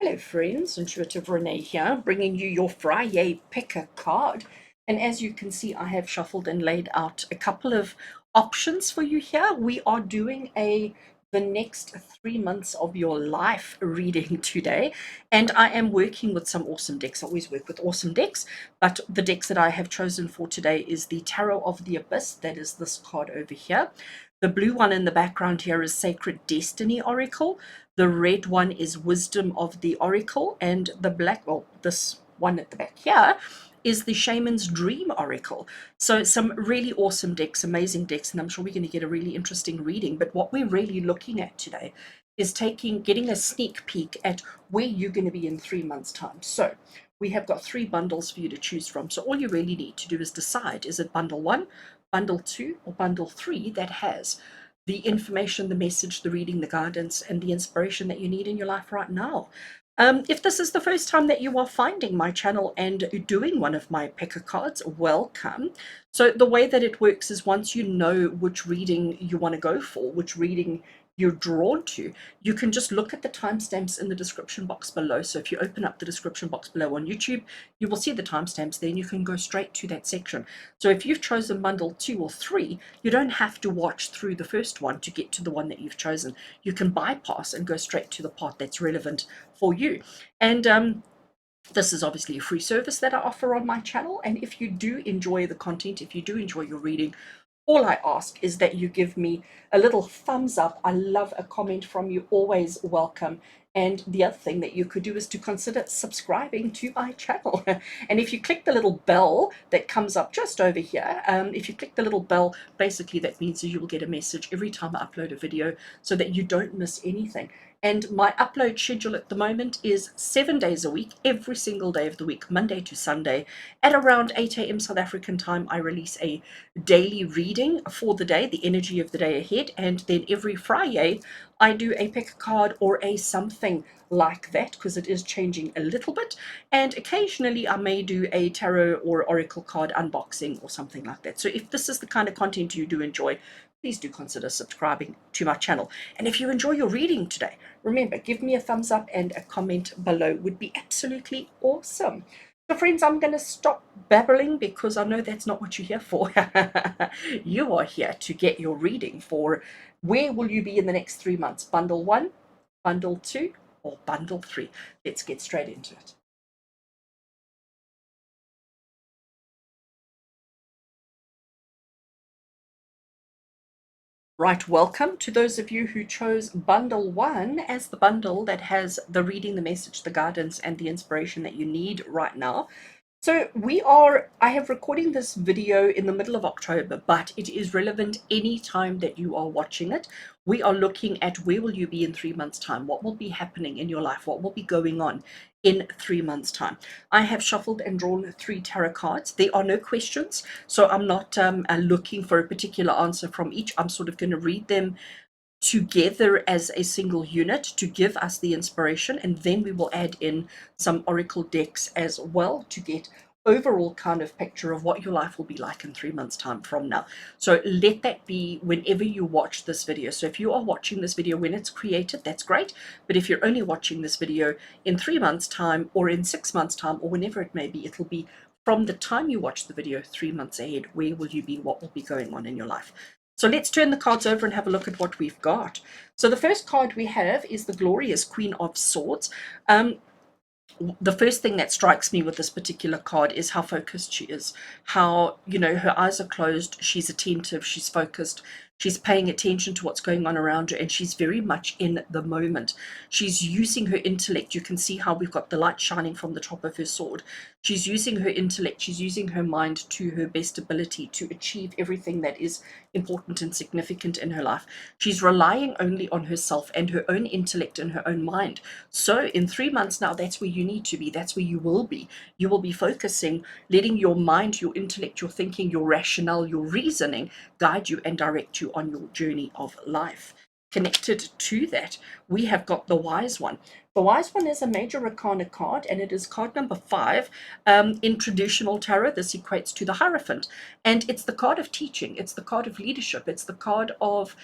Hello friends, Intuitive Rene here, bringing you your Friday picker card. And as you can see, I have shuffled and laid out a couple of options for you here. We are doing the next 3 months of your life reading today. And I am working with some awesome decks. I always work with awesome decks, but the decks that I have chosen for today is the Tarot of the Abyss. That is this card over here. The blue one in the background here is Sacred Destiny Oracle. The red one is Wisdom of the Oracle, and the black, well, this one at the back here is the Shaman's Dream Oracle. So some really awesome decks, amazing decks, and I'm sure we're going to get a really interesting reading. But what we're really looking at today is getting a sneak peek at where you're going to be in 3 months' time. So we have got 3 bundles for you to choose from. So all you really need to do is decide, is it bundle 1, bundle 2, or bundle 3 that has the information, the message, the reading, the guidance, and the inspiration that you need in your life right now. If this is the first time that you are finding my channel and doing one of my picker cards, welcome. So the way that it works is once you know which reading you want to go for, which reading you're drawn to, you can just look at the timestamps in the description box below. So if you open up the description box below on YouTube, you will see the timestamps there and you can go straight to that section. So if you've chosen bundle 2 or 3, you don't have to watch through the first one to get to the one that you've chosen. You can bypass and go straight to the part that's relevant for you. And this is obviously a free service that I offer on my channel. And if you do enjoy the content, if you do enjoy your reading, all I ask is that you give me a little thumbs up. I love a comment from you, always welcome. And the other thing that you could do is to consider subscribing to my channel. And if you click the little bell that comes up just over here, if you click the little bell, basically that means you will get a message every time I upload a video so that you don't miss anything. And my upload schedule at the moment is 7 days a week, every single day of the week, Monday to Sunday. At around 8 a.m. South African time, I release a daily reading for the day, the energy of the day ahead. And then every Friday, I do a pick a card or a something like that, because it is changing a little bit. And occasionally I may do a tarot or oracle card unboxing or something like that. So if this is the kind of content you do enjoy, please do consider subscribing to my channel. And if you enjoy your reading today, remember, give me a thumbs up and a comment below would be absolutely awesome. So friends, I'm going to stop babbling because I know that's not what you're here for. You are here to get your reading for where will you be in the next 3 months. Bundle 1, bundle 2, or bundle 3. Let's get straight into it. Right, welcome to those of you who chose bundle 1 as the bundle that has the reading, the message, the guidance, and the inspiration that you need right now. So I have recording this video in the middle of October, but it is relevant any time that you are watching it. We are looking at where will you be in 3 months' time? What will be happening in your life? What will be going on in 3 months' time? I have shuffled and drawn 3 tarot cards. There are no questions, so I'm not looking for a particular answer from each. I'm sort of going to read them together as a single unit to give us the inspiration, and then we will add in some oracle decks as well to get overall kind of picture of what your life will be like in 3 months time from now. So let that be whenever you watch this video. So if you are watching this video when it's created, that's great, but if you're only watching this video in 3 months time or in 6 months time or whenever it may be, it'll be from the time you watch the video 3 months ahead. Where will you be? What will be going on in your life? So let's turn the cards over and have a look at what we've got. So the first card we have is the glorious Queen of Swords. The first thing that strikes me with this particular card is how focused she is, how, her eyes are closed, she's attentive, she's focused, she's paying attention to what's going on around her, and she's very much in the moment. She's using her intellect. You can see how we've got the light shining from the top of her sword. She's using her intellect, she's using her mind to her best ability to achieve everything that is important and significant in her life. She's relying only on herself and her own intellect and her own mind. So in 3 months now, that's where you need to be. That's where you will be. You will be focusing, letting your mind, your intellect, your thinking, your rationale, your reasoning guide you and direct you on your journey of life. Connected to that, we have got the wise one. The Wise One is a major arcana card, and it is card number 5. In traditional tarot, this equates to the Hierophant, and it's the card of teaching. It's the card of leadership. It's the card of,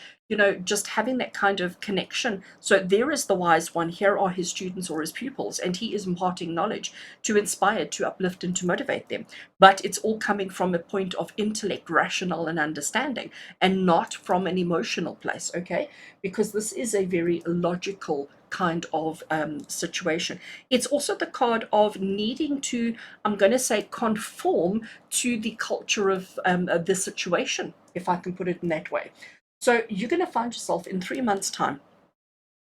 just having that kind of connection. So there is the Wise One. Here are his students or his pupils, and he is imparting knowledge to inspire, to uplift, and to motivate them. But it's all coming from a point of intellect, rational, and understanding, and not from an emotional place, okay? Because this is a very logical kind of situation. It's also the card of needing to, I'm going to say, conform to the culture of the situation, if I can put it in that way. So you're going to find yourself in 3 months' time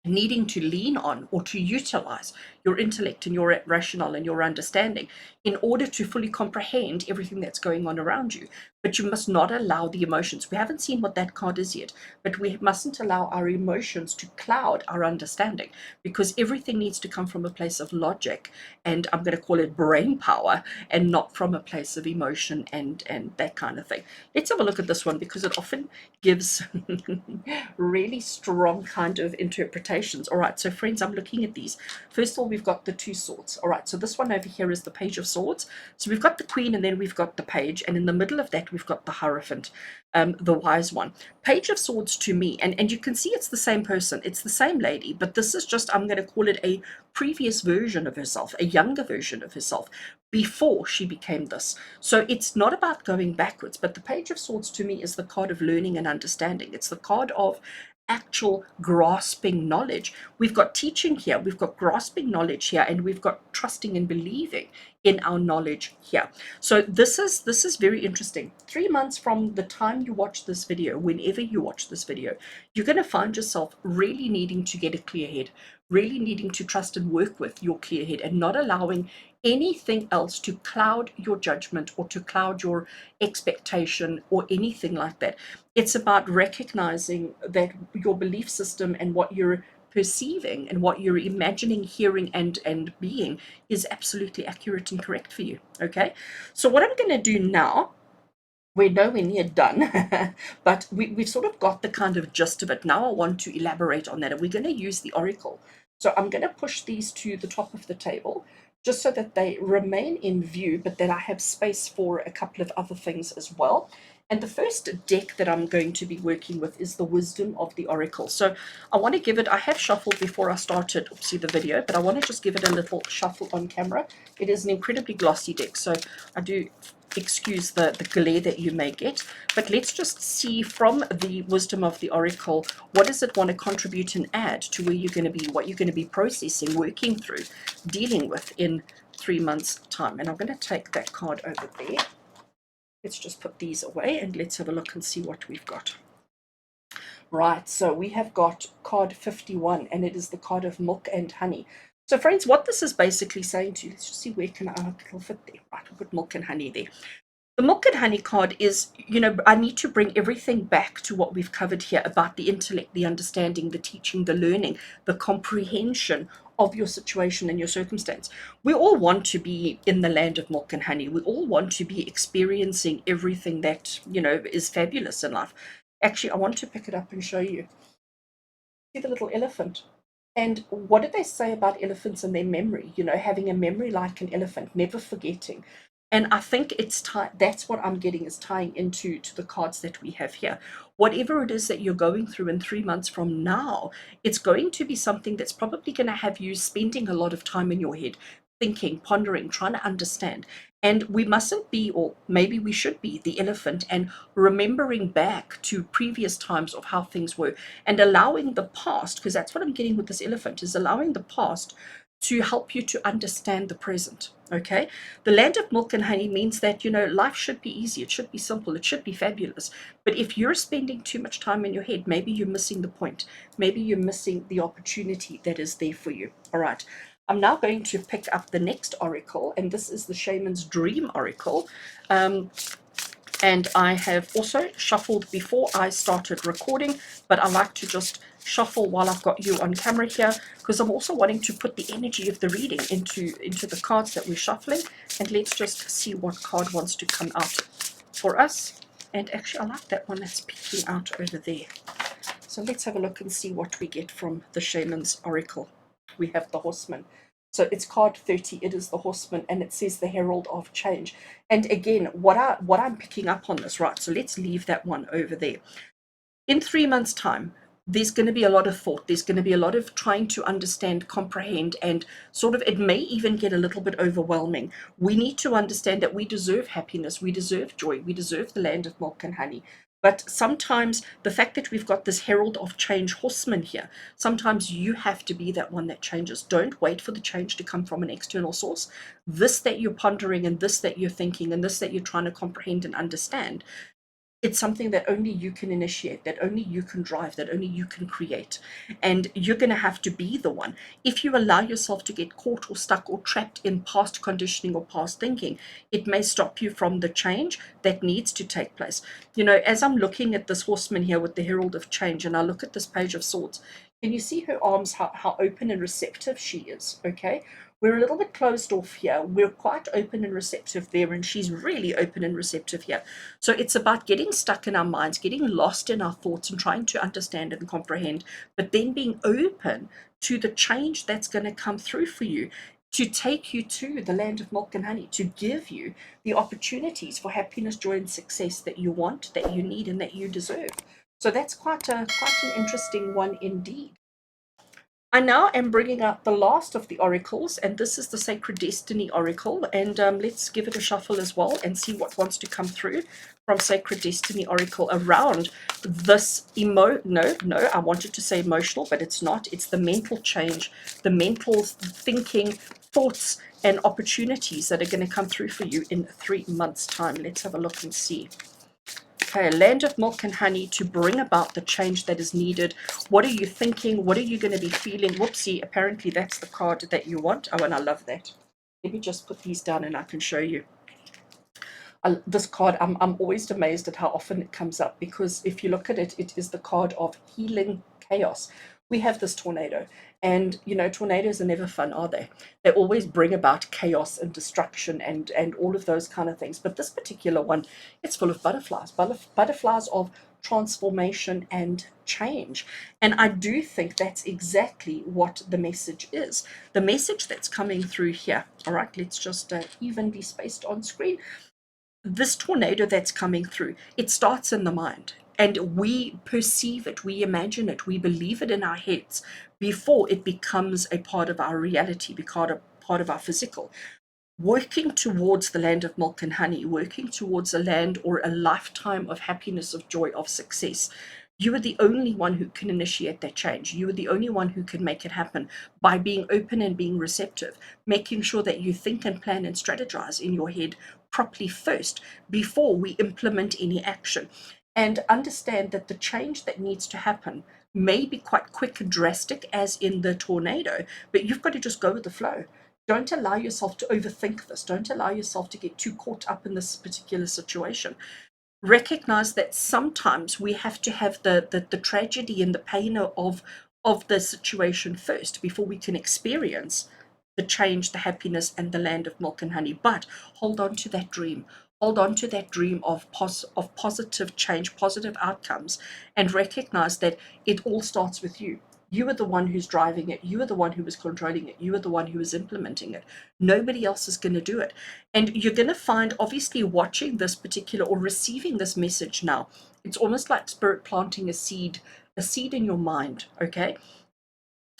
needing to lean on or to utilize your intellect and your rationale and your understanding in order to fully comprehend everything that's going on around you. But you must not allow the emotions. We haven't seen what that card is yet, but we mustn't allow our emotions to cloud our understanding, because everything needs to come from a place of logic, and I'm going to call it brain power, and not from a place of emotion and that kind of thing. Let's have a look at this one, because it often gives really strong kind of interpretations. All right, so friends, I'm looking at these. First of all, we've got the 2 swords. All right, so this one over here is the Page of Swords. So we've got the Queen, and then we've got the Page, and in the middle of that we've got the Hierophant, the Wise One. Page of Swords to me, and you can see it's the same person, it's the same lady, but this is just, I'm going to call it a previous version of herself, a younger version of herself, before she became this. So it's not about going backwards, but the Page of Swords to me is the card of learning and understanding. It's the card of actual grasping knowledge. We've got teaching here, we've got grasping knowledge here, and we've got trusting and believing in our knowledge here. So this is very interesting. 3 months from the time you watch this video, whenever you watch this video, you're going to find yourself really needing to get a clear head, really needing to trust and work with your clear head, and not allowing anything else to cloud your judgment or to cloud your expectation or anything like that. It's about recognizing that your belief system and what you're perceiving and what you're imagining, hearing, and being is absolutely accurate and correct for you. Okay, so what I'm going to do now, we're nowhere near done, but we've sort of got the kind of gist of it. Now I want to elaborate on that, and we're going to use the oracle. So I'm going to push these to the top of the table just so that they remain in view, but that I have space for a couple of other things as well. And the first deck that I'm going to be working with is the Wisdom of the Oracle. So I want to give it, I have shuffled before I started, oopsie, the video, but I want to just give it a little shuffle on camera. It is an incredibly glossy deck, so I do excuse the glare that you may get, but let's just see from the Wisdom of the Oracle, what does it want to contribute and add to where you're going to be, what you're going to be processing, working through, dealing with in 3 months' time. And I'm going to take that card over there. Let's just put these away and let's have a look and see what we've got. Right, so we have got card 51, and it is the card of milk and honey. So friends, what this is basically saying to you, let's just see where can it'll fit there. Right, we'll put milk and honey there. The milk and honey card is, I need to bring everything back to what we've covered here about the intellect, the understanding, the teaching, the learning, the comprehension of your situation and your circumstance. We all want to be in the land of milk and honey. We all want to be experiencing everything that, is fabulous in life. Actually, I want to pick it up and show you. See the little elephant? And what did they say about elephants and their memory? Having a memory like an elephant, never forgetting. And I think that's what I'm getting, is tying into the cards that we have here. Whatever it is that you're going through in 3 months from now, it's going to be something that's probably going to have you spending a lot of time in your head, thinking, pondering, trying to understand. And we mustn't be, or maybe we should be, the elephant and remembering back to previous times of how things were, and allowing the past, because that's what I'm getting with this elephant, is allowing the past to help you to understand the present. Okay, the land of milk and honey means that life should be easy, it should be simple, it should be fabulous. But if you're spending too much time in your head, maybe you're missing the point, maybe you're missing the opportunity that is there for you. All right, I'm now going to pick up the next oracle, and this is the Shaman's Dream Oracle. And I have also shuffled before I started recording, but I like to just shuffle while I've got you on camera here, because I'm also wanting to put the energy of the reading into the cards that we're shuffling. And let's just see what card wants to come out for us. And actually, I like that one that's peeking out over there. So let's have a look and see what we get from the Shaman's Oracle. we have the horseman. So it's card 30, it is the horseman, and it says the herald of change. And again, what I'm picking up on this, right? So let's leave that one over there. In 3 months' time, there's going to be a lot of thought. There's going to be a lot of trying to understand, comprehend, and sort of it may even get a little bit overwhelming. We need to understand that we deserve happiness, we deserve joy, we deserve the land of milk and honey. But sometimes the fact that we've got this herald of change horseman here, sometimes you have to be that one that changes. Don't wait for the change to come from an external source. This that you're pondering, and this that you're thinking, and this that you're trying to comprehend and understand, it's something that only you can initiate, that only you can drive, that only you can create. And you're going to have to be the one. If you allow yourself to get caught or stuck or trapped in past conditioning or past thinking, it may stop you from the change that needs to take place. You know, as I'm looking at this horseman here with the herald of change, and I look at this page of swords, can you see her arms, how open and receptive she is? Okay, we're a little bit closed off here. We're quite open and receptive there, and she's really open and receptive here. So it's about getting stuck in our minds, getting lost in our thoughts, and trying to understand and comprehend, but then being open to the change that's going to come through for you, to take you to the land of milk and honey, to give you the opportunities for happiness, joy, and success that you want, that you need, and that you deserve. So that's quite an interesting one indeed. I now am bringing out the last of the oracles, and this is the Sacred Destiny Oracle. And let's give it a shuffle as well and see what wants to come through from Sacred Destiny Oracle around this I wanted to say emotional, but it's not. It's the mental change, the mental thinking, thoughts, and opportunities that are going to come through for you in 3 months' time. Let's have a look and see. Okay, land of milk and honey to bring about the change that is needed. What are you thinking? What are you going to be feeling? Whoopsie, apparently that's the card that you want. Oh, and I love that. Let me just put these down and I can show you. This card, I'm always amazed at how often it comes up, because if you look at it, it is the card of healing chaos. We have this tornado, and you know, tornadoes are never fun, are they? They always bring about chaos and destruction and all of those kind of things. But this particular one, it's full of butterflies, butterflies of transformation and change. And I do think that's exactly what the message is. The message that's coming through here. All right, let's just evenly spaced on screen. This tornado that's coming through, it starts in the mind, and we perceive it, we imagine it, we believe it in our heads before it becomes a part of our reality, because a part of our physical. Working towards the land of milk and honey, working towards a land or a lifetime of happiness, of joy, of success. You are the only one who can initiate that change. You are the only one who can make it happen by being open and being receptive, making sure that you think and plan and strategize in your head properly first before we implement any action. And understand that the change that needs to happen may be quite quick and drastic, as in the tornado, but you've got to just go with the flow. Don't allow yourself to overthink this. Don't allow yourself to get too caught up in this particular situation. Recognize that sometimes we have to have the tragedy and the pain of the situation first before we can experience the change, the happiness, and the land of milk and honey. But hold on to that dream. Hold on to that dream of positive change, positive outcomes, and recognize that it all starts with you. You are the one who's driving it. You are the one who is controlling it. You are the one who is implementing it. Nobody else is going to do it. And you're going to find, obviously, watching this particular or receiving this message now, it's almost like spirit planting a seed in your mind, okay?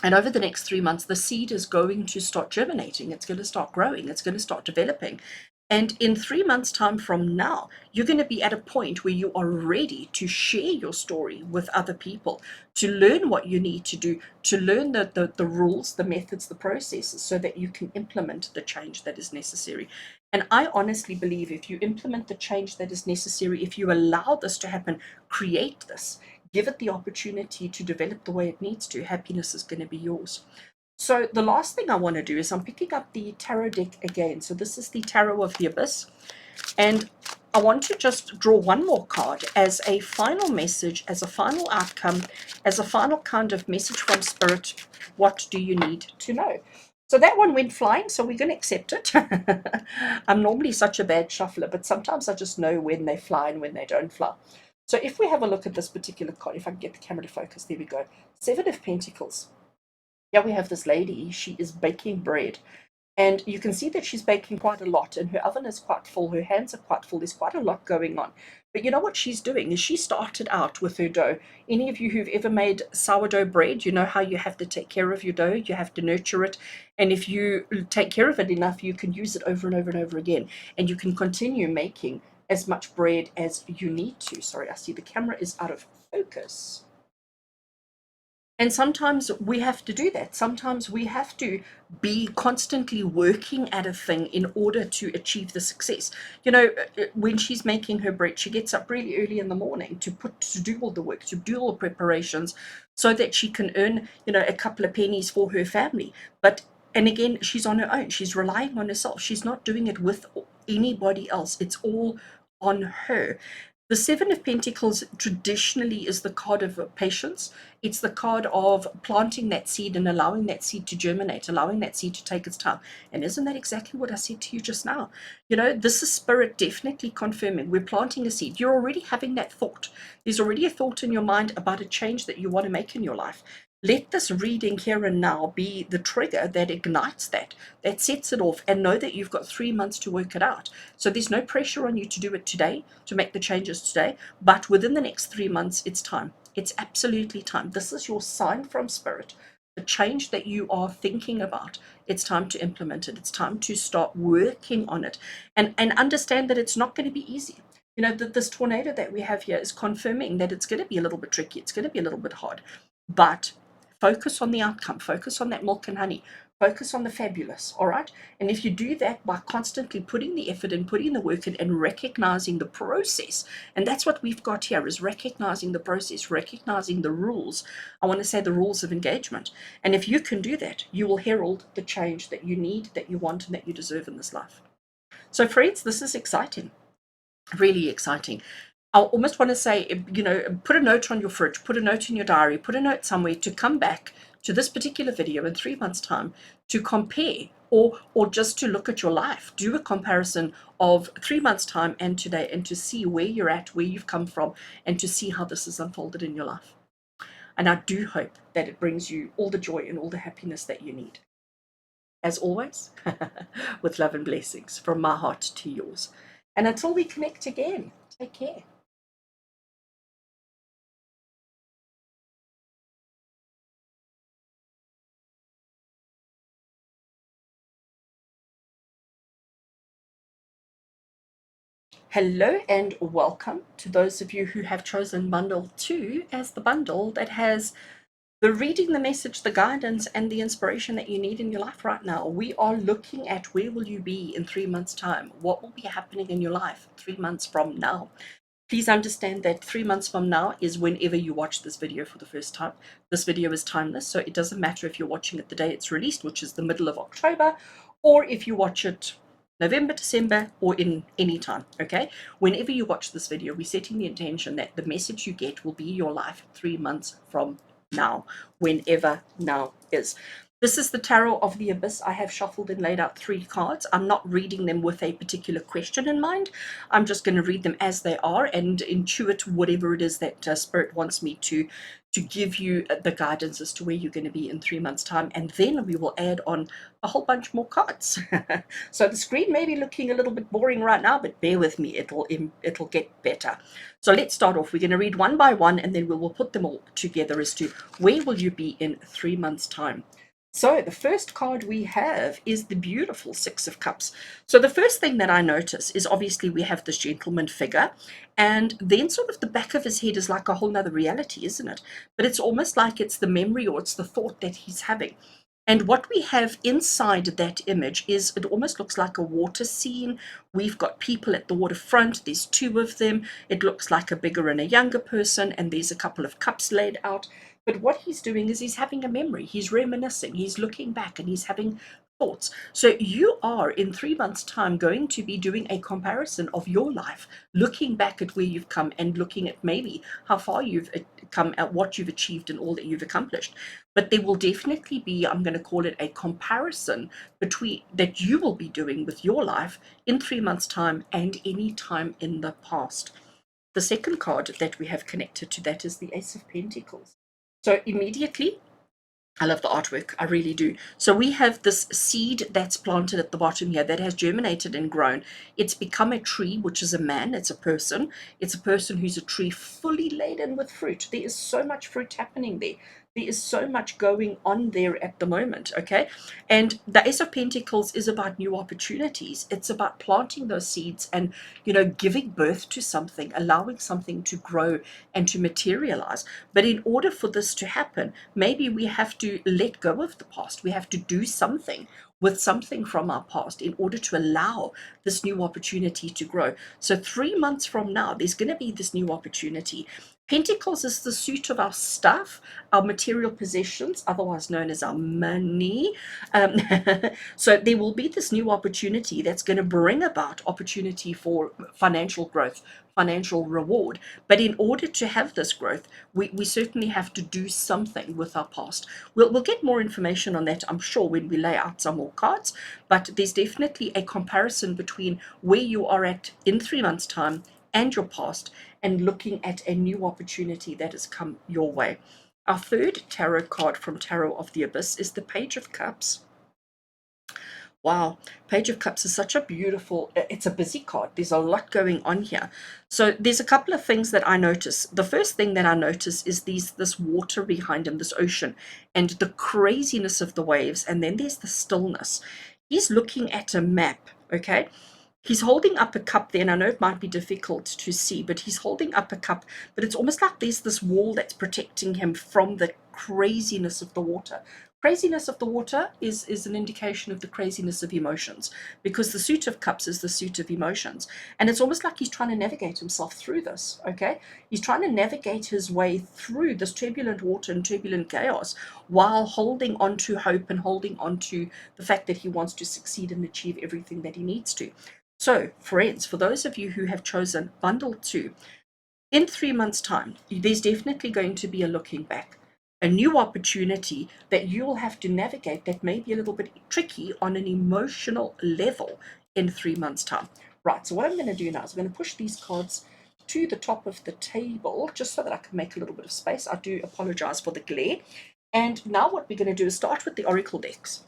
And over the next 3 months, the seed is going to start germinating. It's going to start growing. It's going to start developing. And in 3 months' time from now, you're going to be at a point where you are ready to share your story with other people, to learn what you need to do, to learn the rules, the methods, the processes, so that you can implement the change that is necessary. And I honestly believe if you implement the change that is necessary, if you allow this to happen, create this, give it the opportunity to develop the way it needs to, happiness is going to be yours. So the last thing I want to do is I'm picking up the tarot deck again. So this is the Tarot of the Abyss. And I want to just draw one more card as a final message, as a final outcome, as a final kind of message from Spirit. What do you need to know? So that one went flying, so we're going to accept it. I'm normally such a bad shuffler, but sometimes I just know when they fly and when they don't fly. So if we have a look at this particular card, if I can get the camera to focus, there we go. Seven of Pentacles. Here we have this lady, she is baking bread. And you can see that she's baking quite a lot, and her oven is quite full, her hands are quite full, there's quite a lot going on. But you know what she's doing is she started out with her dough. Any of you who've ever made sourdough bread, you know how you have to take care of your dough, you have to nurture it. And if you take care of it enough, you can use it over and over and over again. And you can continue making as much bread as you need to. Sorry, I see the camera is out of focus. And sometimes we have to do that. Sometimes we have to be constantly working at a thing in order to achieve the success. You know, when she's making her bread, she gets up really early in the morning to do all the work, to do all the preparations, so that she can earn, you know, a couple of pennies for her family. But and again, she's on her own. She's relying on herself. She's not doing it with anybody else. It's all on her. The Seven of Pentacles traditionally is the card of patience. It's the card of planting that seed and allowing that seed to germinate, allowing that seed to take its time. And isn't that exactly what I said to you just now? You know, this is spirit definitely confirming we're planting a seed. You're already having that thought. There's already a thought in your mind about a change that you want to make in your life. Let this reading here and now be the trigger that ignites that sets it off, and know that you've got 3 months to work it out. So there's no pressure on you to do it today, to make the changes today, but within the next 3 months, it's time. It's absolutely time. This is your sign from spirit. The change that you are thinking about, it's time to implement it. It's time to start working on it, and understand that it's not going to be easy. You know, that this tornado that we have here is confirming that it's going to be a little bit tricky. It's going to be a little bit hard, but focus on the outcome, focus on that milk and honey, focus on the fabulous. All right. And if you do that by constantly putting the effort in, putting the work in, and recognizing the process, and that's what we've got here, is recognizing the process, recognizing the rules. I want to say the rules of engagement. And if you can do that, you will herald the change that you need, that you want, and that you deserve in this life. So friends, this is exciting, really exciting. I almost want to say, you know, put a note on your fridge, put a note in your diary, put a note somewhere to come back to this particular video in 3 months' time to compare, or just to look at your life. Do a comparison of 3 months' time and today, and to see where you're at, where you've come from, and to see how this has unfolded in your life. And I do hope that it brings you all the joy and all the happiness that you need. As always, with love and blessings from my heart to yours. And until we connect again, take care. Hello and welcome to those of you who have chosen bundle 2 as the bundle that has the reading, the message, the guidance, and the inspiration that you need in your life right now. We are looking at where will you be in 3 months' time? What will be happening in your life 3 months from now? Please understand that 3 months from now is whenever you watch this video for the first time. This video is timeless, so it doesn't matter if you're watching it the day it's released, which is the middle of October, or if you watch it November, December, or in any time, okay? Whenever you watch this video, we're setting the intention that the message you get will be your life 3 months from now, whenever now is. This is the Tarot of the Abyss. I have shuffled and laid out 3 cards. I'm not reading them with a particular question in mind. I'm just going to read them as they are and intuit whatever it is that Spirit wants me to give you the guidance as to where you're going to be in 3 months' time. And then we will add on a whole bunch more cards. So the screen may be looking a little bit boring right now, but bear with me. It'll get better. So let's start off. We're going to read one by one, and then we will put them all together as to where will you be in 3 months' time. So the first card we have is the beautiful Six of Cups. So the first thing that I notice is obviously we have this gentleman figure, and then sort of the back of his head is like a whole nother reality, isn't it? But it's almost like it's the memory or it's the thought that he's having. And what we have inside that image is, it almost looks like a water scene. We've got people at the waterfront. There's 2 of them. It looks like a bigger and a younger person, and there's a couple of cups laid out. But what he's doing is he's having a memory. He's reminiscing. He's looking back and he's having thoughts. So you are in 3 months' time going to be doing a comparison of your life, looking back at where you've come and looking at maybe how far you've come, at what you've achieved and all that you've accomplished. But there will definitely be, I'm going to call it a comparison between that you will be doing with your life in 3 months' time and any time in the past. The second card that we have connected to that is the Ace of Pentacles. So immediately I love the artwork, I really do. So we have this seed that's planted at the bottom here that has germinated and grown. It's become a tree, which is a man, it's a person. It's a person who's a tree fully laden with fruit. There is so much fruit happening there. There is so much going on there at the moment, okay? And the Ace of Pentacles is about new opportunities. It's about planting those seeds and, giving birth to something, allowing something to grow and to materialize. But in order for this to happen, maybe we have to let go of the past. We have to do something with something from our past in order to allow this new opportunity to grow. So 3 months from now, there's going to be this new opportunity. Pentacles is the suit of our stuff, our material possessions, otherwise known as our money. Um, so there will be this new opportunity that's going to bring about opportunity for financial growth, financial reward. But in order to have this growth, we certainly have to do something with our past. We'll get more information on that, I'm sure, when we lay out some more cards. But there's definitely a comparison between where you are at in 3 months' time and your past, and looking at a new opportunity that has come your way. Our third tarot card from Tarot of the Abyss is the Page of Cups. Wow, Page of Cups is such a beautiful, it's a busy card. There's a lot going on here. So there's a couple of things that I notice. The first thing that I notice is this water behind him, this ocean, and the craziness of the waves. And then there's the stillness. He's looking at a map, okay? He's holding up a cup there, and I know it might be difficult to see, but he's holding up a cup, but it's almost like there's this wall that's protecting him from the craziness of the water. Craziness of the water is an indication of the craziness of emotions, because the suit of cups is the suit of emotions. And it's almost like he's trying to navigate himself through this, okay? He's trying to navigate his way through this turbulent water and turbulent chaos while holding on to hope and holding on to the fact that he wants to succeed and achieve everything that he needs to. So, friends, for those of you who have chosen bundle 2, in 3 months' time, there's definitely going to be a looking back, a new opportunity that you'll have to navigate that may be a little bit tricky on an emotional level in 3 months' time. Right, so what I'm going to do now is I'm going to push these cards to the top of the table just so that I can make a little bit of space. I do apologize for the glare. And now what we're going to do is start with the oracle decks.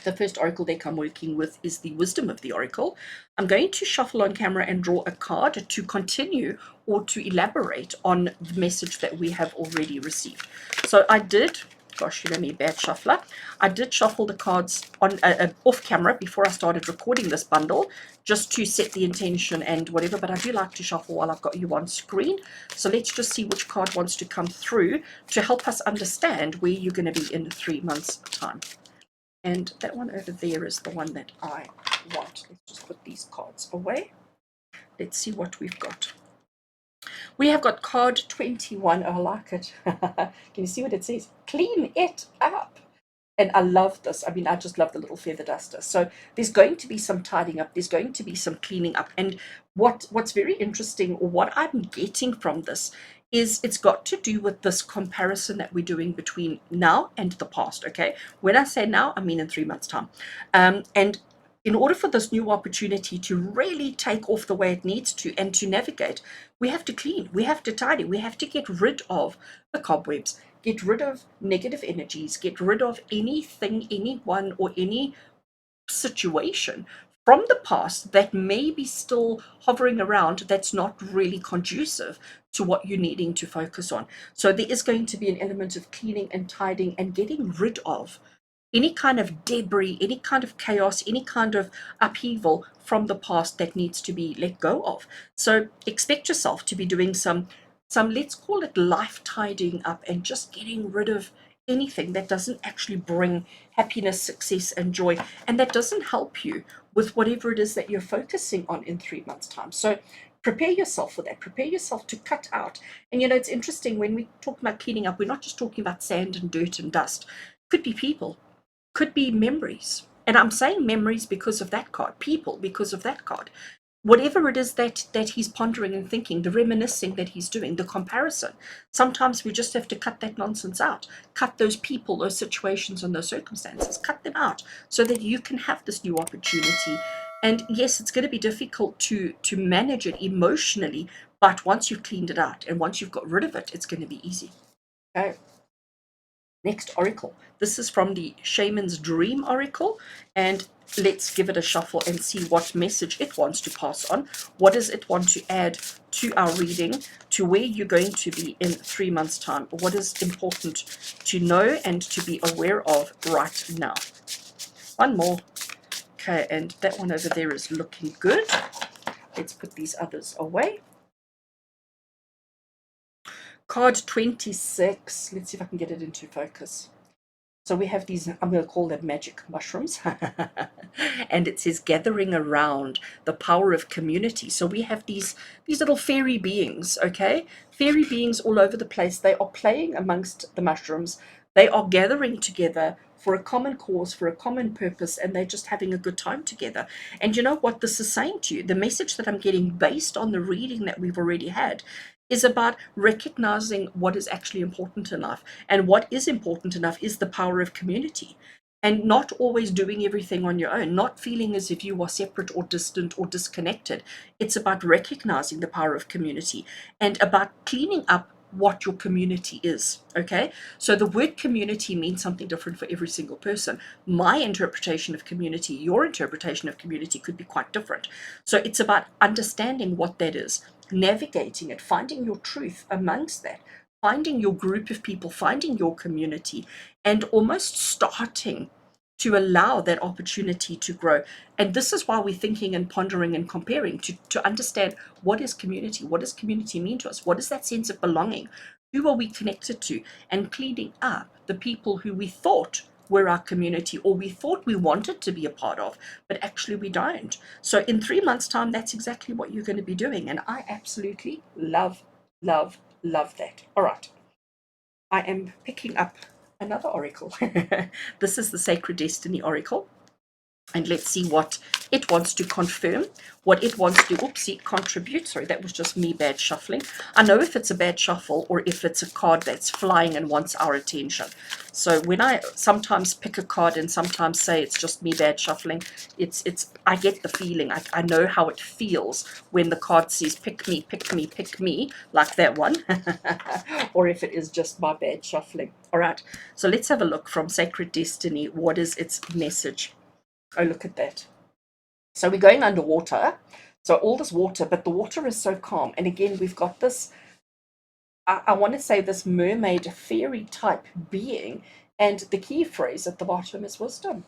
The first oracle deck I'm working with is the Wisdom of the Oracle. I'm going to shuffle on camera and draw a card to continue or to elaborate on the message that we have already received. So I did, gosh, you know me, bad shuffler. I did shuffle the cards on off camera before I started recording this bundle, just to set the intention and whatever, but I do like to shuffle while I've got you on screen. So let's just see which card wants to come through to help us understand where you're going to be in 3 months' time. And that one over there is the one that I want. Let's just put these cards away. Let's see what we've got. We have got card 21. Oh, I like it. Can you see what it says? Clean it up. And I love this. I mean, I just love the little feather duster. So there's going to be some tidying up. There's going to be some cleaning up. And what's very interesting, or what I'm getting from this, is it's got to do with this comparison that we're doing between now and the past, okay? When I say now, I mean in 3 months' time. And in order for this new opportunity to really take off the way it needs to and to navigate, we have to clean, we have to tidy, we have to get rid of the cobwebs, get rid of negative energies, get rid of anything, anyone, or any situation from the past that may be still hovering around, that's not really conducive to what you're needing to focus on. So there is going to be an element of cleaning and tidying and getting rid of any kind of debris, any kind of chaos, any kind of upheaval from the past that needs to be let go of. So expect yourself to be doing some let's call it life tidying up, and just getting rid of anything that doesn't actually bring happiness, success, and joy, and that doesn't help you with whatever it is that you're focusing on in 3 months' time. So prepare yourself for that. Prepare yourself to cut out. And it's interesting, when we talk about cleaning up, we're not just talking about sand and dirt and dust. Could be people, could be memories. And I'm saying memories because of that card, people because of that card. Whatever it is that he's pondering and thinking, the reminiscing that he's doing, the comparison. Sometimes we just have to cut that nonsense out. Cut those people, those situations, and those circumstances. Cut them out so that you can have this new opportunity. And yes, it's going to be difficult to manage it emotionally, but once you've cleaned it out and once you've got rid of it, it's going to be easy. Okay. Next oracle. This is from the Shaman's Dream Oracle, and let's give it a shuffle and see what message it wants to pass on. What does it want to add to our reading, to where you're going to be in 3 months' time? What is important to know and to be aware of right now? One more. Okay, and that one over there is looking good. Let's put these others away. Card 26. Let's see if I can get it into focus. So we have these, I'm going to call them magic mushrooms. And it says gathering around, the power of community. So we have these little fairy beings, okay? Fairy beings all over the place. They are playing amongst the mushrooms. They are gathering together for a common cause, for a common purpose, and they're just having a good time together. And you know what this is saying to you? The message that I'm getting based on the reading that we've already had is about recognizing what is actually important in life. And what is important enough is the power of community, and not always doing everything on your own, not feeling as if you are separate or distant or disconnected. It's about recognizing the power of community and about cleaning up what your community is. Okay, so the word community means something different for every single person. My interpretation of community, your interpretation of community could be quite different. So it's about understanding what that is, navigating it, finding your truth amongst that, finding your group of people, finding your community, and almost starting to allow that opportunity to grow. And this is why we're thinking and pondering and comparing to understand, what is community? What does community mean to us? What is that sense of belonging? Who are we connected to? And cleaning up the people who we thought were our community, or we thought we wanted to be a part of, but actually we don't. So in 3 months' time, that's exactly what you're going to be doing. And I absolutely love, love, love that. All right. I am picking up another oracle. This is the Sacred Destiny Oracle. And let's see what it wants to confirm, what it wants to, oopsie, contribute. Sorry, that was just me bad shuffling. I know if it's a bad shuffle or if it's a card that's flying and wants our attention. So when I sometimes pick a card and sometimes say it's just me bad shuffling, I get the feeling. I know how it feels when the card says pick me, pick me, pick me, like that one. Or if it is just my bad shuffling. All right, so let's have a look from Sacred Destiny. What is its message? Oh, look at that. So we're going underwater. So all this water, but the water is so calm. And again, we've got this, I want to say this mermaid fairy type being. And the key phrase at the bottom is wisdom.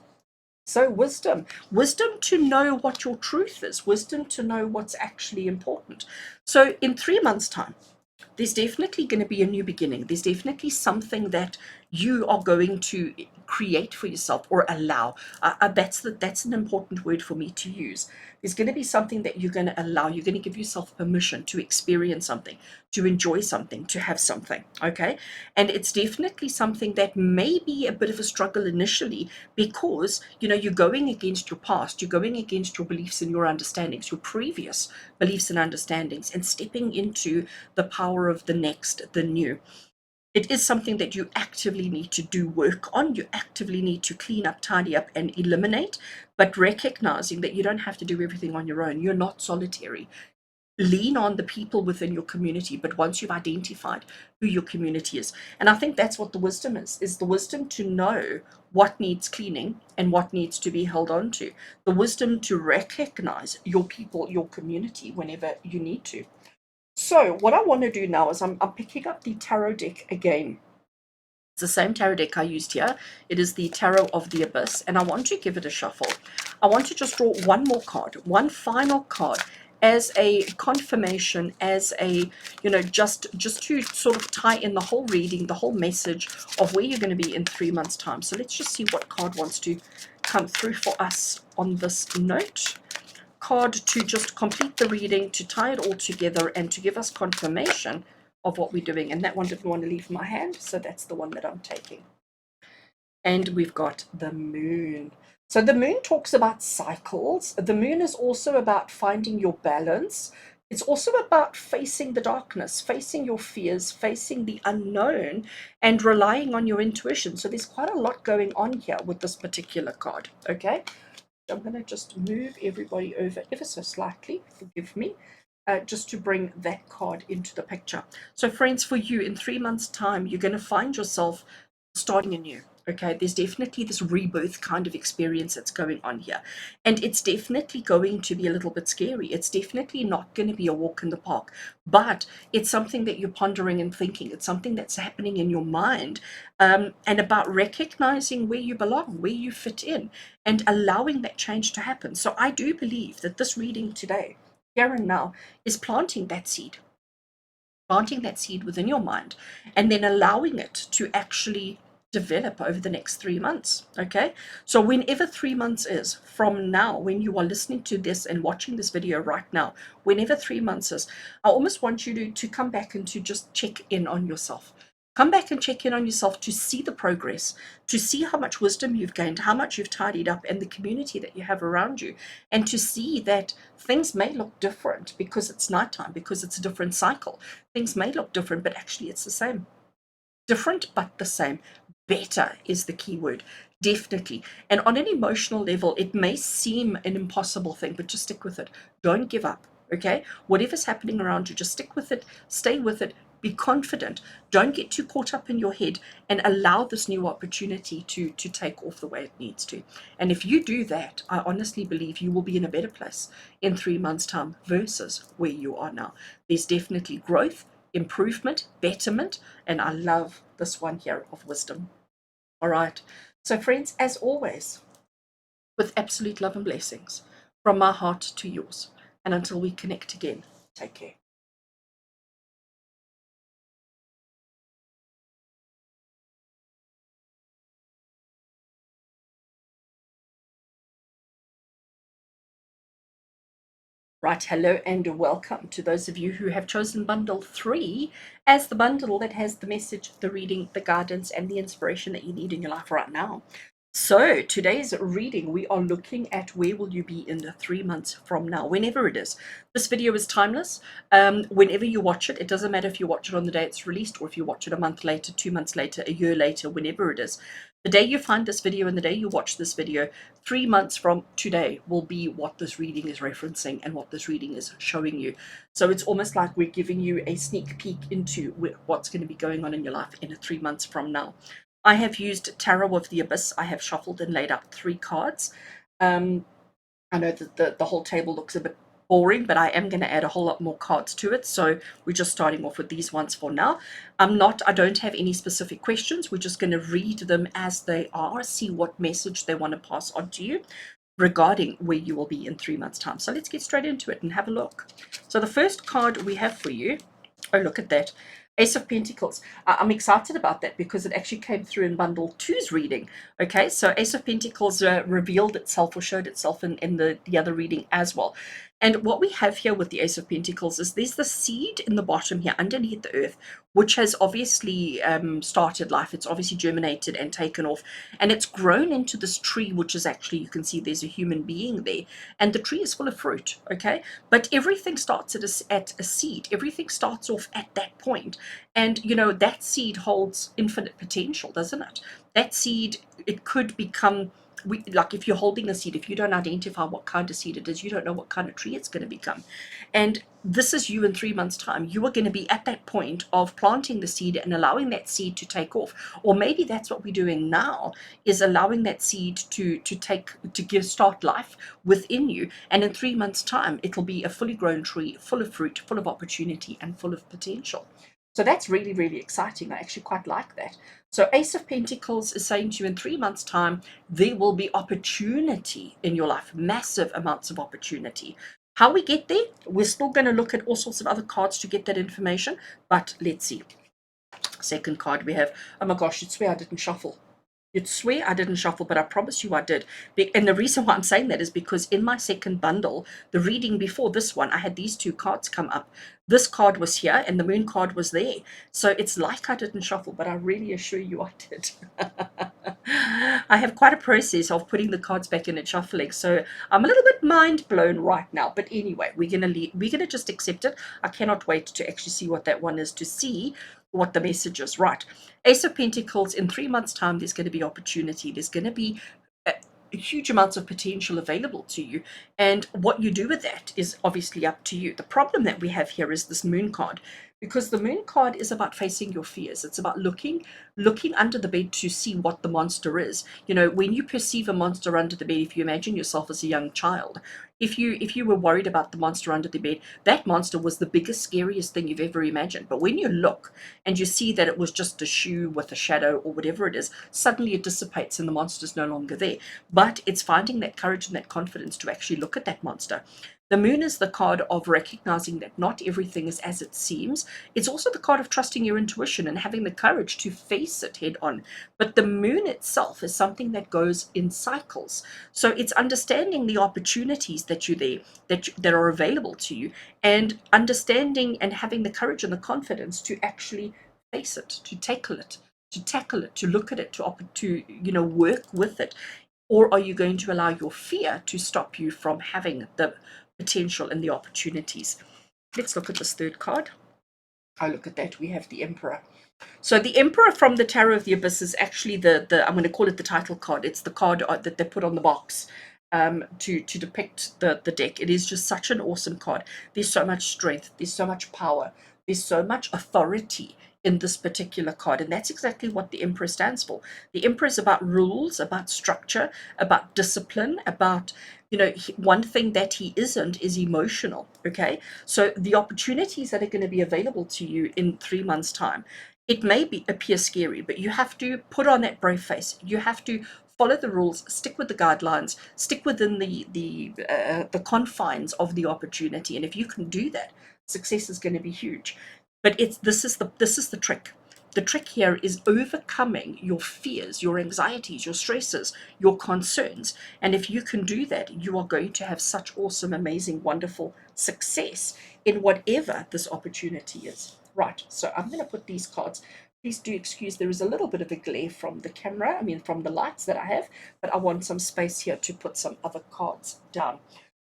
So wisdom to know what your truth is, wisdom to know what's actually important. So in 3 months' time, there's definitely going to be a new beginning. There's definitely something that you are going to create for yourself or allow. That's an important word for me to use. There's going to be something that you're going to allow. You're going to give yourself permission to experience something, to enjoy something, to have something. Okay, and it's definitely something that may be a bit of a struggle initially, because you're going against your past, you're going against your beliefs and your understandings, your previous beliefs and understandings, and stepping into the power of the next, the new. It is something that you actively need to do work on. You actively need to clean up, tidy up, and eliminate, but recognizing that you don't have to do everything on your own. You're not solitary. Lean on the people within your community, but once you've identified who your community is. And I think that's what the wisdom is the wisdom to know what needs cleaning and what needs to be held on to. The wisdom to recognize your people, your community, whenever you need to. So what I want to do now is I'm picking up the tarot deck again. It's the same tarot deck I used here. It is the Tarot of the Abyss, and I want to give it a shuffle. I want to just draw one more card, one final card, as a confirmation, as a, just to sort of tie in the whole reading, the whole message of where you're going to be in 3 months' time. So let's just see what card wants to come through for us on this note. Card to just complete the reading, to tie it all together, and to give us confirmation of what we're doing. And that one didn't want to leave my hand, so that's the one that I'm taking. And we've got the moon. So the moon talks about cycles. The moon is also about finding your balance. It's also about facing the darkness, facing your fears, facing the unknown, and relying on your intuition. So there's quite a lot going on here with this particular card, okay? I'm going to just move everybody over ever so slightly, forgive me, just to bring that card into the picture. So friends, for you, in 3 months' time, you're going to find yourself starting anew. Okay, there's definitely this rebirth kind of experience that's going on here. And it's definitely going to be a little bit scary. It's definitely not going to be a walk in the park, but it's something that you're pondering and thinking. It's something that's happening in your mind, and about recognizing where you belong, where you fit in, and allowing that change to happen. So I do believe that this reading today, here and now, is planting that seed within your mind and then allowing it to actually develop over the next 3 months. Okay, so whenever 3 months is from now, when you are listening to this and watching this video right now, whenever 3 months is, I almost want you to come back and to just check in on yourself. Come back and check in on yourself to see the progress, to see how much wisdom you've gained, how much you've tidied up, and the community that you have around you, and to see that things may look different because it's nighttime, because it's a different cycle. Things may look different, but actually it's the same. Different, but the same. Better is the key word, definitely. And on an emotional level, it may seem an impossible thing, but just stick with it. Don't give up, okay? Whatever's happening around you, just stick with it, stay with it, be confident. Don't get too caught up in your head, and allow this new opportunity to take off the way it needs to. And if you do that, I honestly believe you will be in a better place in 3 months' time versus where you are now. There's definitely growth, improvement, betterment, and I love this one here of wisdom. All right. So, friends, as always, with absolute love and blessings from my heart to yours. And until we connect again, take care. Right, hello and welcome to those of you who have chosen bundle 3 as the bundle that has the message, the reading, the guidance, and the inspiration that you need in your life right now. So today's reading, we are looking at where will you be in the 3 months from now, whenever it is. This video is timeless. Whenever you watch it, it doesn't matter if you watch it on the day it's released or if you watch it a month later, 2 months later, a year later, whenever it is. The day you find this video and the day you watch this video, 3 months from today will be what this reading is referencing and what this reading is showing you. So it's almost like we're giving you a sneak peek into what's going to be going on in your life in 3 months from now. I have used Tarot of the Abyss. I have shuffled and laid out 3 cards. I know that the whole table looks a bit boring, but I am going to add a whole lot more cards to it. So we're just starting off with these ones for now. I don't have any specific questions. We're just going to read them as they are, see what message they want to pass on to you regarding where you will be in 3 months' time. So let's get straight into it and have a look. So the first card we have for you, oh, look at that. Ace of Pentacles. I'm excited about that because it actually came through in bundle 2's reading. Okay, so Ace of Pentacles revealed itself or showed itself in the other reading as well. And what we have here with the Ace of Pentacles is there's the seed in the bottom here underneath the earth, which has obviously started life. It's obviously germinated and taken off, and it's grown into this tree, which is actually, you can see there's a human being there, and the tree is full of fruit, okay? But everything starts at a seed. Everything starts off at that point. And, you know, that seed holds infinite potential, doesn't it? That seed, it could become, like if you're holding a seed, if you don't identify what kind of seed it is, you don't know what kind of tree it's going to become. And this is you in 3 months' time. You are going to be at that point of planting the seed and allowing that seed to take off. Or maybe that's what we're doing now, is allowing that seed to start life within you. And in 3 months' time, it'll be a fully grown tree, full of fruit, full of opportunity, and full of potential. So that's really, really exciting. I actually quite like that. So Ace of Pentacles is saying to you in 3 months' time, there will be opportunity in your life, massive amounts of opportunity. How we get there, we're still going to look at all sorts of other cards to get that information, but let's see. Second card we have, oh my gosh, you'd swear I didn't shuffle. You'd swear I didn't shuffle, but I promise you I did. And the reason why I'm saying that is because in my second bundle, the reading before this one, I had these 2 cards come up. This card was here and the moon card was there. So it's like I didn't shuffle, but I really assure you I did. I have quite a process of putting the cards back in and shuffling. So I'm a little bit mind blown right now. But anyway, we're gonna just accept it. I cannot wait to actually see what that one is, to see what the message is. Right. Ace of Pentacles, in 3 months' time, there's going to be opportunity. There's going to be huge amounts of potential available to you. And what you do with that is obviously up to you. The problem that we have here is this moon card. because the moon card is about facing your fears. It's about looking under the bed to see what the monster is. You know, when you perceive a monster under the bed, if you imagine yourself as a young child, if you were worried about the monster under the bed, that monster was the biggest, scariest thing you've ever imagined. But when you look and you see that it was just a shoe with a shadow or whatever it is, suddenly it dissipates and the monster's no longer there. But it's finding that courage and that confidence to actually look at that monster. The moon is the card of recognizing that not everything is as it seems. It's also the card of trusting your intuition and having the courage to face it head on. But the moon itself is something that goes in cycles. So it's understanding the opportunities that that are available to you, and understanding and having the courage and the confidence to actually face it, to tackle it, to look at it, to work with it. Or are you going to allow your fear to stop you from having the potential and the opportunities? Let's look at this third card. Oh, look at that. We have the Emperor. So the Emperor from the Tarot of the Abyss is actually the I'm going to call it the title card. It's the card that they put on the box to depict the deck. It is just such an awesome card. There's so much strength. There's so much power. There's so much authority in this particular card, and that's exactly what the Emperor stands for. The Emperor is about rules, about structure, about discipline, about one thing that he isn't is emotional. Okay, so the opportunities that are going to be available to you in 3 months time, it may appear scary, but you have to put on that brave face. You have to follow the rules, stick with the guidelines, stick within the confines of the opportunity. And if you can do that, success is going to be huge. But this is the trick. The trick here is overcoming your fears, your anxieties, your stresses, your concerns. And if you can do that, you are going to have such awesome, amazing, wonderful success in whatever this opportunity is. Right, so I'm going to put these cards. Please do excuse, there is a little bit of a glare from the camera, from the lights that I have, but I want some space here to put some other cards down.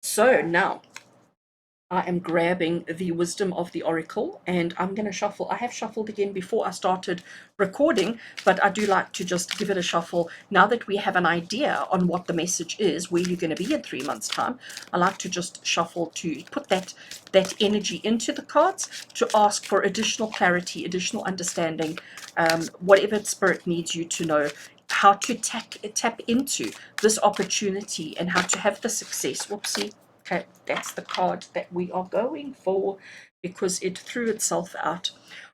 So now I am grabbing the Wisdom of the Oracle, and I'm going to shuffle. I have shuffled again before I started recording, but I do like to just give it a shuffle now that we have an idea on what the message is, where you're going to be in 3 months' time. I like to just shuffle to put that energy into the cards, to ask for additional clarity, additional understanding, whatever Spirit needs you to know, how to tap into this opportunity and how to have the success. Whoopsie. Okay, that's the card that we are going for because it threw itself out.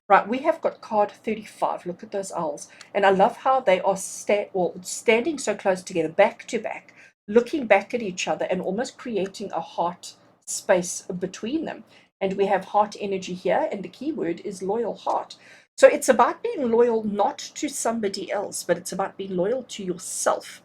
Right, we have got card 35. Look at those owls. And I love how they are standing so close together, back to back, looking back at each other and almost creating a heart space between them. And we have heart energy here, and the key word is loyal heart. So it's about being loyal not to somebody else, but it's about being loyal to yourself.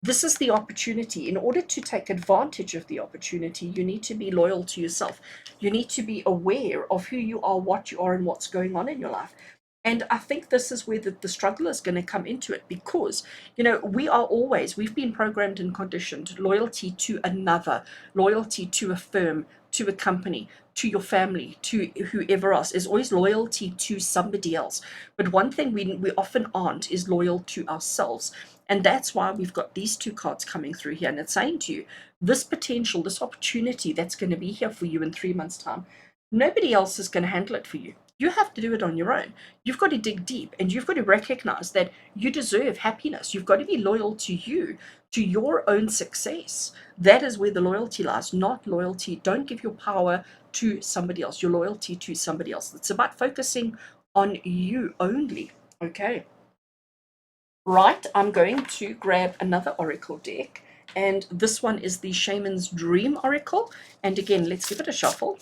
This is the opportunity. In order to take advantage of the opportunity, you need to be loyal to yourself. You need to be aware of who you are, what you are, and what's going on in your life. And I think this is where the struggle is going to come into it, because, we've been programmed and conditioned loyalty to another, loyalty to a firm, to a company, to your family, to whoever else, is always loyalty to somebody else. But one thing we often aren't is loyal to ourselves. And that's why we've got these two cards coming through here. And it's saying to you, this potential, this opportunity that's going to be here for you in 3 months' time, nobody else is going to handle it for you. You have to do it on your own. You've got to dig deep, and you've got to recognize that you deserve happiness. You've got to be loyal to you, to your own success. That is where the loyalty lies, not loyalty. Don't give your power to somebody else, your loyalty to somebody else. It's about focusing on you only. Okay. Right, I'm going to grab another oracle deck, and this one is the Shaman's Dream Oracle. And again, let's give it a shuffle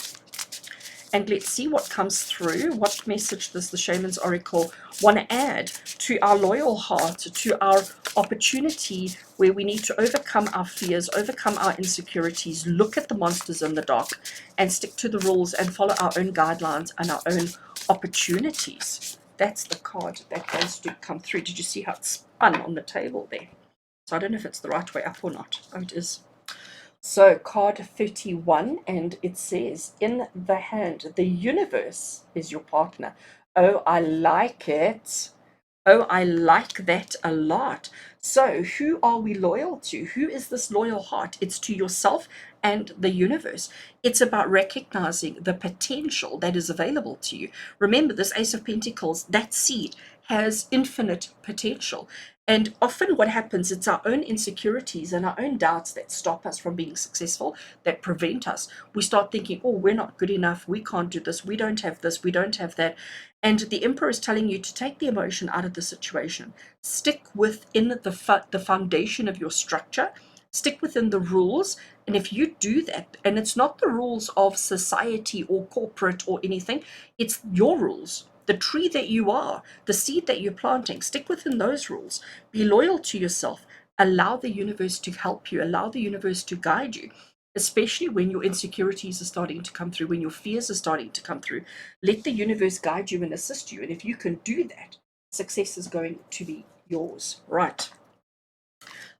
and let's see what comes through. What message does the Shaman's Oracle want to add to our loyal heart, to our opportunity where we need to overcome our fears, overcome our insecurities, look at the monsters in the dark, and stick to the rules and follow our own guidelines and our own opportunities. That's the card that goes to come through. Did you see how it spun on the table there? So I don't know if it's the right way up or not. Oh, it is. So card 31, and it says, in the hand, the universe is your partner. Oh, I like it. Oh, I like that a lot. So who are we loyal to? Who is this loyal heart? It's to yourself and the universe. It's about recognizing the potential that is available to you. Remember, this Ace of Pentacles, that seed has infinite potential. And often what happens, it's our own insecurities and our own doubts that stop us from being successful, that prevent us. We start thinking, oh, we're not good enough, we can't do this, we don't have this, we don't have that. And the Emperor is telling you to take the emotion out of the situation. Stick within the foundation of your structure. Stick within the rules. And if you do that, and it's not the rules of society or corporate or anything, it's your rules. The tree that you are, the seed that you're planting, stick within those rules. Be loyal to yourself. Allow the universe to help you. Allow the universe to guide you, especially when your insecurities are starting to come through, when your fears are starting to come through. Let the universe guide you and assist you. And if you can do that, success is going to be yours. Right.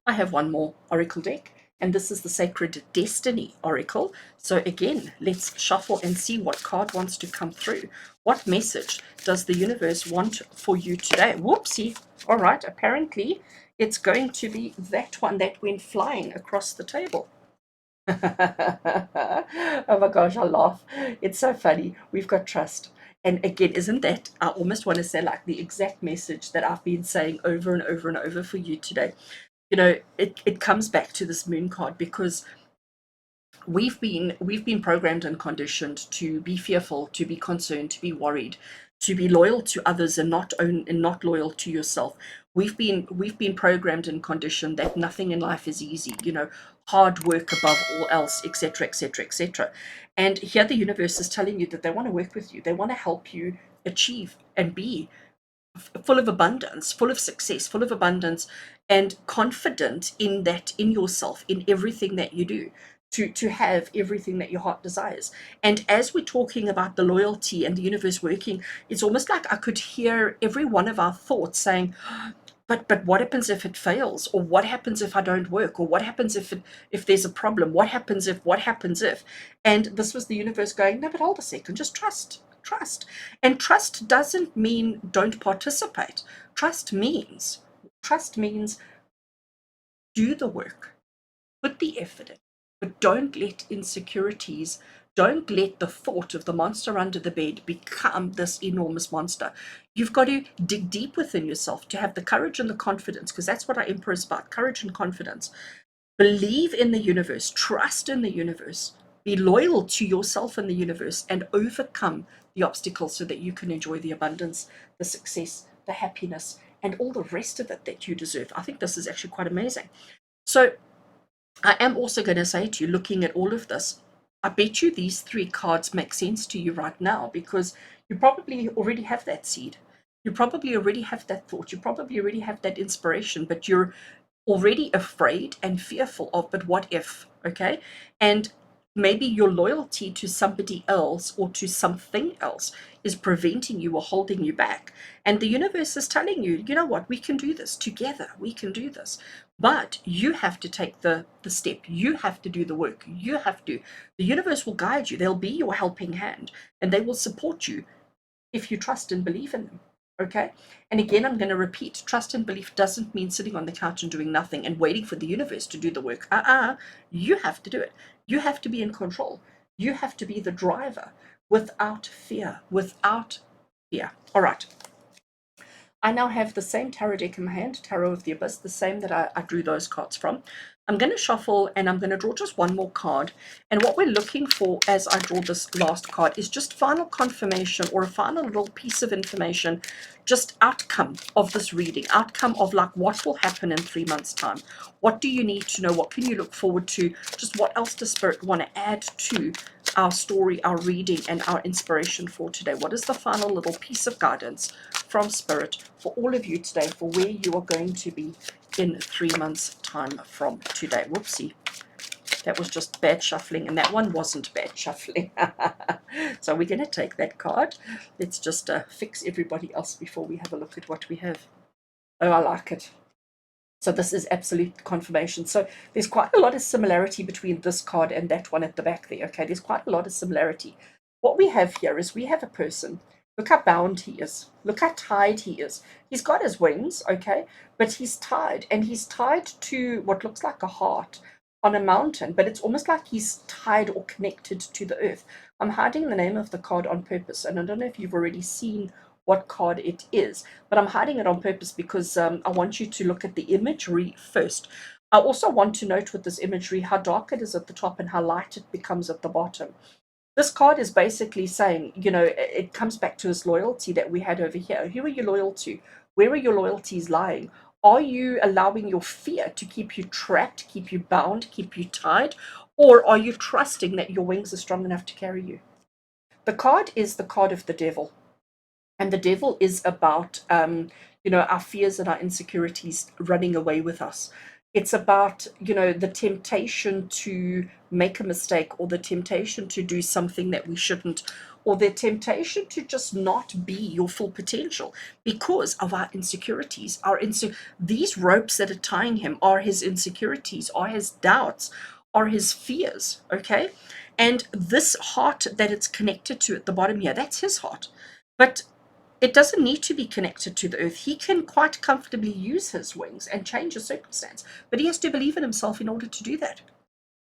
I have one more oracle deck, and this is the Sacred Destiny Oracle. So again, let's shuffle and see what card wants to come through. What message does the universe want for you today? Whoopsie. All right, apparently it's going to be that one that went flying across the table. Oh my gosh, I laugh. It's so funny. We've got trust. And again, isn't that, I almost want to say like the exact message that I've been saying over and over and over for you today. You know, it comes back to this moon card, because we've been programmed and conditioned to be fearful, to be concerned, to be worried, to be loyal to others and not loyal to yourself. We've been programmed and conditioned that nothing in life is easy, you know, hard work above all else, etc., etc., etc. And here the universe is telling you that they want to work with you, they want to help you achieve and be full of abundance, full of success, full of abundance, and confident in that, in yourself, in everything that you do, to have everything that your heart desires. And as we're talking about the loyalty and the universe working, it's almost like I could hear every one of our thoughts saying, but what happens if it fails, or what happens if I don't work, or what happens if there's a problem, what happens if. And this was the universe going, no, but hold a second, just trust. And trust doesn't mean don't participate. Trust means do the work, put the effort in, but don't let insecurities, don't let the thought of the monster under the bed become this enormous monster. You've got to dig deep within yourself to have the courage and the confidence, because that's what our Emperor is about, courage and confidence. Believe in the universe, trust in the universe, be loyal to yourself and the universe, and overcome the obstacles so that you can enjoy the abundance, the success, the happiness, and all the rest of it that you deserve. I think this is actually quite amazing. So I am also going to say to you, looking at all of this, I bet you these three cards make sense to you right now, because you probably already have that seed. You probably already have that thought. You probably already have that inspiration, but you're already afraid and fearful of, but what if, okay? And maybe your loyalty to somebody else or to something else is preventing you or holding you back. And the universe is telling you, you know what, we can do this together, we can do this. But you have to take the step. You have to do the work. You have to. The universe will guide you. They'll be your helping hand, and they will support you if you trust and believe in them. Okay? And again, I'm going to repeat, trust and belief doesn't mean sitting on the couch and doing nothing and waiting for the universe to do the work. You have to do it. You have to be in control. You have to be the driver without fear. Without fear. All right. I now have the same tarot deck in my hand, Tarot of the Abyss, the same that I drew those cards from. I'm going to shuffle and I'm going to draw just one more card. And what we're looking for as I draw this last card is just final confirmation, or a final little piece of information, just outcome of this reading, outcome of like what will happen in 3 months' time. What do you need to know? What can you look forward to? Just what else does Spirit want to add to our story, our reading, and our inspiration for today? What is the final little piece of guidance from Spirit for all of you today, for where you are going to be in 3 months' time from today? Whoopsie. That was just bad shuffling, and that one wasn't bad shuffling. So we're going to take that card. Let's just fix everybody else before we have a look at what we have. Oh, I like it. So this is absolute confirmation. So there's quite a lot of similarity between this card and that one at the back there. Okay, there's quite a lot of similarity. What we have here is we have a person. Look how bound he is. Look how tied he is. He's got his wings, okay, but he's tied, and he's tied to what looks like a heart on a mountain, but it's almost like he's tied or connected to the earth. I'm hiding the name of the card on purpose, and I don't know if you've already seen what card it is, but I'm hiding it on purpose because I want you to look at the imagery first. I also want to note with this imagery how dark it is at the top and how light it becomes at the bottom. This card is basically saying, you know, it comes back to his loyalty that we had over here. Who are you loyal to? Where are your loyalties lying? Are you allowing your fear to keep you trapped, keep you bound, keep you tied? Or are you trusting that your wings are strong enough to carry you? The card is the card of the devil. And the devil is about, you know, our fears and our insecurities running away with us. It's about, you know, the temptation to make a mistake, or the temptation to do something that we shouldn't, or the temptation to just not be your full potential because of our insecurities. These ropes that are tying him are his insecurities, are his doubts, are his fears. Okay. And this heart that it's connected to at the bottom here, that's his heart. But it doesn't need to be connected to the earth. He can quite comfortably use his wings and change a circumstance, but he has to believe in himself in order to do that.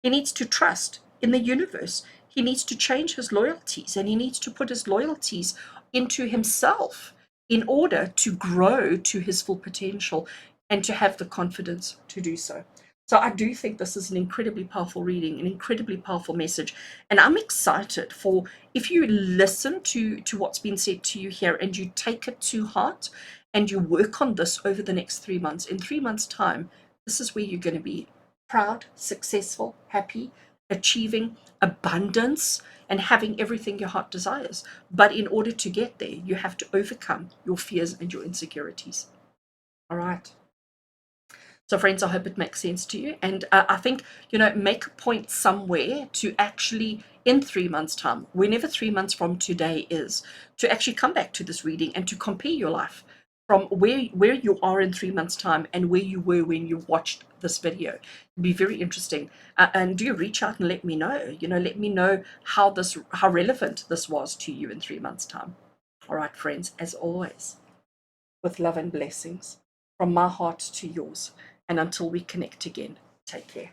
He needs to trust in the universe. He needs to change his loyalties, and he needs to put his loyalties into himself in order to grow to his full potential and to have the confidence to do so. So I do think this is an incredibly powerful reading, an incredibly powerful message. And I'm excited for, if you listen to what's been said to you here and you take it to heart and you work on this over the next 3 months. In 3 months' time, this is where you're going to be: proud, successful, happy, achieving abundance, and having everything your heart desires. But in order to get there, you have to overcome your fears and your insecurities. All right. So, friends, I hope it makes sense to you. And I think, you know, make a point somewhere to actually, in 3 months' time, whenever 3 months from today is, to actually come back to this reading and to compare your life from where you are in 3 months' time and where you were when you watched this video. It'd be very interesting. And do reach out and let me know. You know, let me know how relevant this was to you in 3 months' time. All right, friends, as always, with love and blessings from my heart to yours. And until we connect again, take care.